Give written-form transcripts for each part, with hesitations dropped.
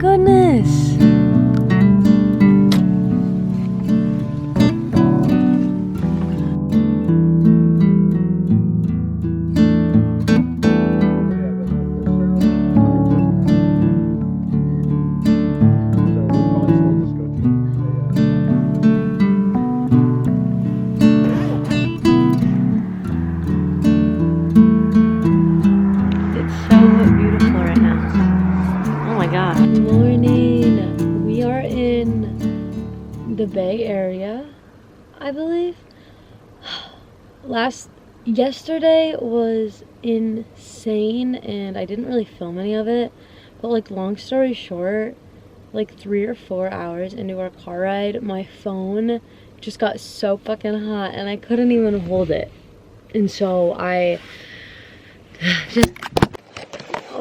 goodness. Morning. We are in the Bay Area, I believe. Yesterday was insane and I didn't really film any of it, but like long story short, like 3 or 4 hours into our car ride, my phone just got so fucking hot and I couldn't even hold it. And so I'll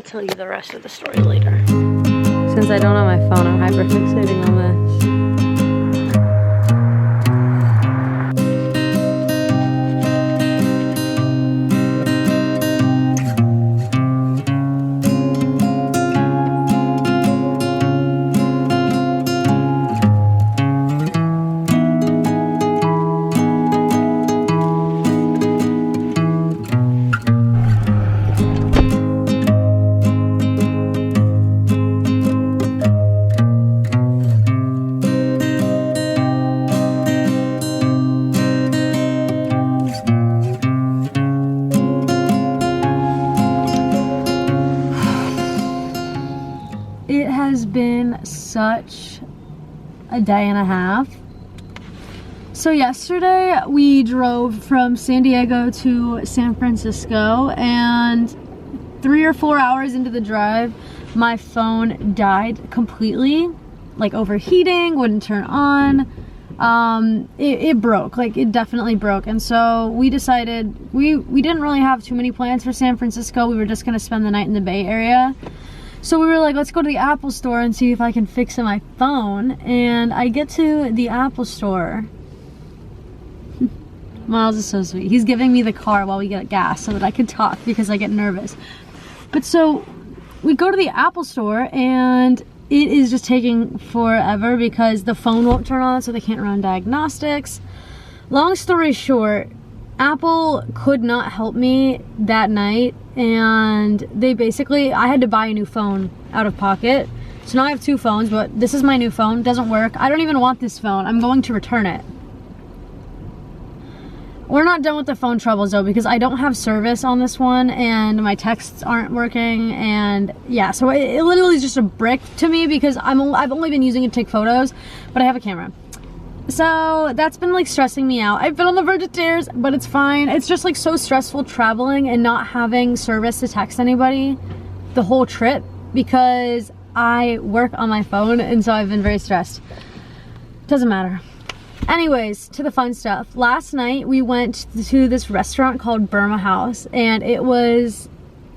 tell you the rest of the story later. Since I don't have my phone, I'm hyperfixating on this. It has been such a day and a half. So yesterday we drove from San Diego to San Francisco, and 3 or 4 hours into the drive, my phone died completely, like overheating, wouldn't turn on. It broke, like it definitely broke. And so we decided, we didn't really have too many plans for San Francisco. We were just gonna spend the night in the Bay Area. So we were like, let's go to the Apple store and see if I can fix my phone. And I get to the Apple store. Miles is so sweet. He's giving me the car while we get gas so that I can talk because I get nervous. But so we go to the Apple store and it is just taking forever because the phone won't turn on, so they can't run diagnostics. Long story short, Apple could not help me that night, and I had to buy a new phone out of pocket. So now I have 2 phones, but this is my new phone. It doesn't work. I don't even want this phone. I'm going to return it. We're not done with the phone troubles though, because I don't have service on this one and my texts aren't working, and yeah, so it literally is just a brick to me because I've only been using it to take photos, but I have a camera. So that's been like stressing me out. I've been on the verge of tears, but it's fine. It's just like so stressful traveling and not having service to text anybody the whole trip because I work on my phone, and so I've been very stressed. Doesn't matter. Anyways, to the fun stuff. Last night we went to this restaurant called Burma House, and it was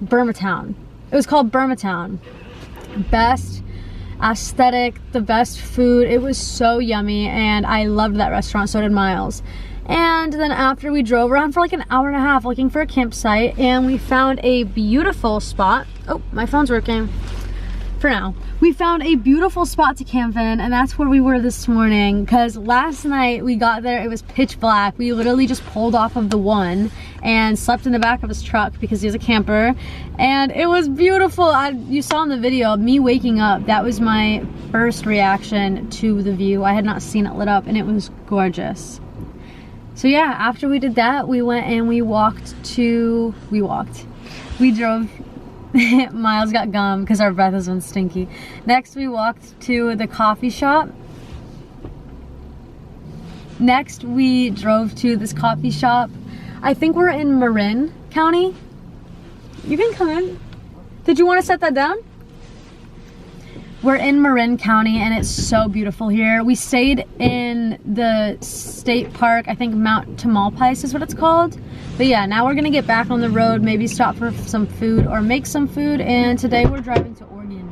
Burmatown. It was called Burmatown. Best aesthetic, the best food. It was so yummy and I loved that restaurant, so did Miles. And then after, we drove around for like an hour and a half looking for a campsite, and we found a beautiful spot. Oh, my phone's working for now. We found a beautiful spot to camp in, and that's where we were this morning, because last night we got there, it was pitch black. We literally just pulled off of the one and slept in the back of his truck because he's a camper, and it was beautiful. You saw in the video me waking up, that was my first reaction to the view. I had not seen it lit up, and it was gorgeous. So yeah, after we did that, we went and we drove. Miles got gum because our breath has been stinky. Next we walked to the coffee shop. Next we drove to this coffee shop. I think we're in Marin County. You can come in. Did you want to set that down? We're in Marin County and it's so beautiful here. We stayed in the state park, I think Mount Tamalpais is what it's called. But yeah, now we're gonna get back on the road, maybe stop for some food or make some food, and today we're driving to Oregon.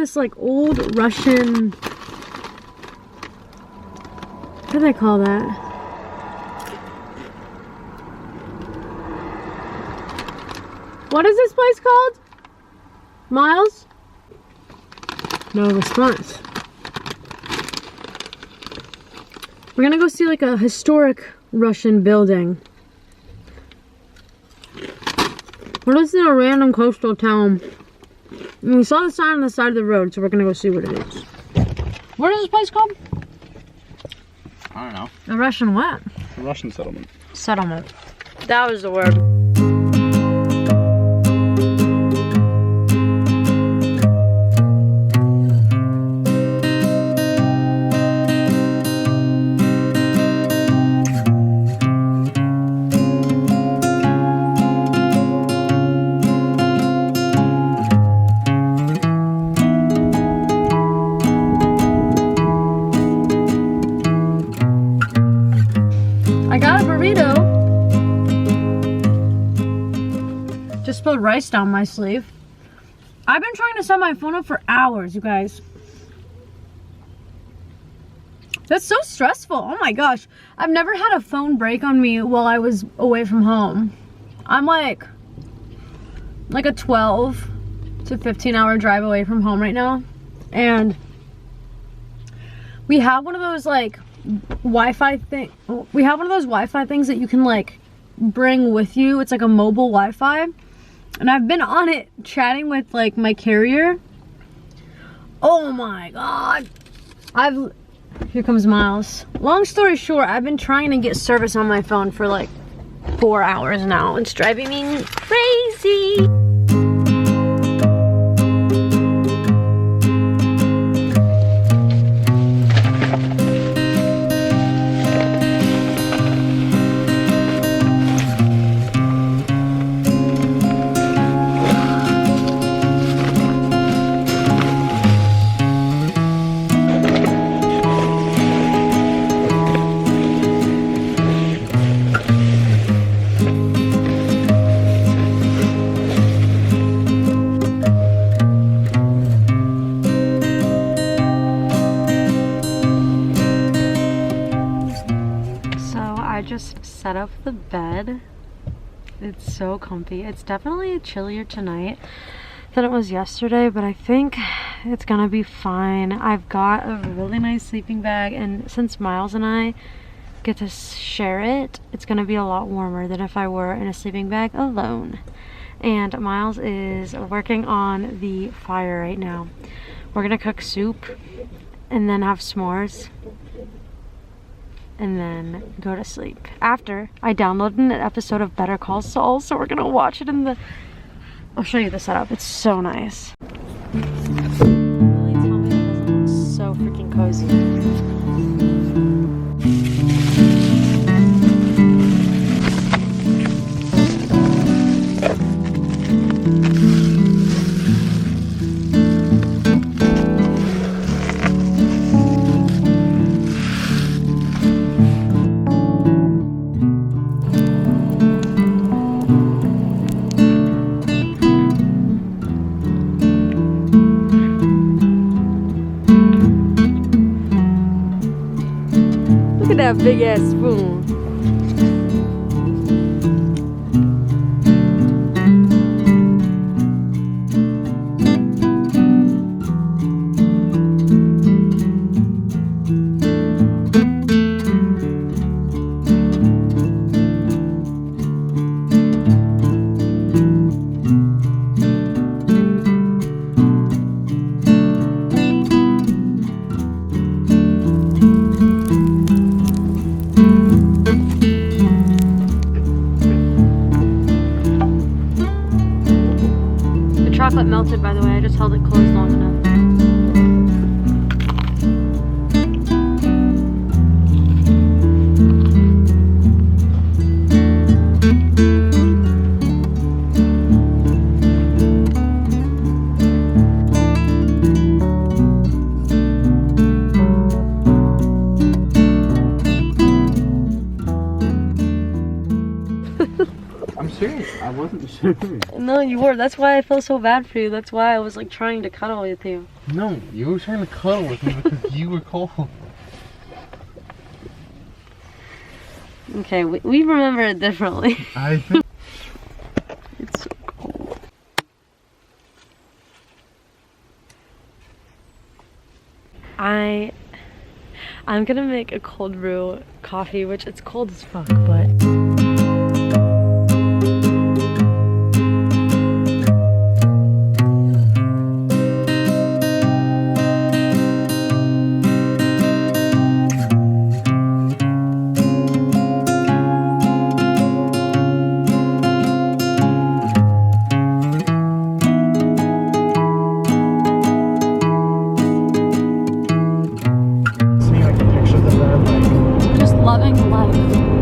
this like old Russian, what do they call that? What is this place called? Miles? No response. We're gonna go see like a historic Russian building. We're listening to a random coastal town. And we saw the sign on the side of the road, so we're gonna go see what it is. What is this place called? I don't know. A Russian what? A Russian settlement. Settlement. That was the word. I got a burrito. Just spilled rice down my sleeve. I've been trying to set my phone up for hours, you guys. That's so stressful. Oh my gosh. I've never had a phone break on me while I was away from home. I'm like a 12 to 15 hour drive away from home right now. And we have one of those like Wi-Fi thing. We have one of those Wi-Fi things that you can like bring with you. It's like a mobile Wi-Fi. And I've been on it chatting with like my carrier. Oh my god. Here comes Miles. Long story short, I've been trying to get service on my phone for like 4 hours now. It's driving me crazy. Set up the bed. It's so comfy. It's definitely chillier tonight than it was yesterday, but I think it's gonna be fine. I've got a really nice sleeping bag, and since Miles and I get to share it, it's gonna be a lot warmer than if I were in a sleeping bag alone. And Miles is working on the fire right now. We're gonna cook soup and then have s'mores and then go to sleep. After I downloaded an episode of Better Call Saul, so we're gonna watch it in the... I'll show you the setup. It's so nice. Really tell me that doesn't look so freaking cozy. Look at that big ass spoon. Chocolate melted, by the way. I just held it closed long enough. I'm serious. I wasn't serious. No, you were. That's why I feel so bad for you. That's why I was like trying to cuddle with you. No, you were trying to cuddle with me because you were cold. Okay, we remember it differently. I think. It's so cold. I'm gonna make a cold brew coffee, which it's cold as fuck, but just loving life.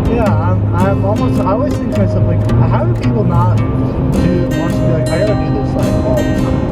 Yeah, I always think to myself, like, how do people not want to be like, I gotta do this, like, all the time?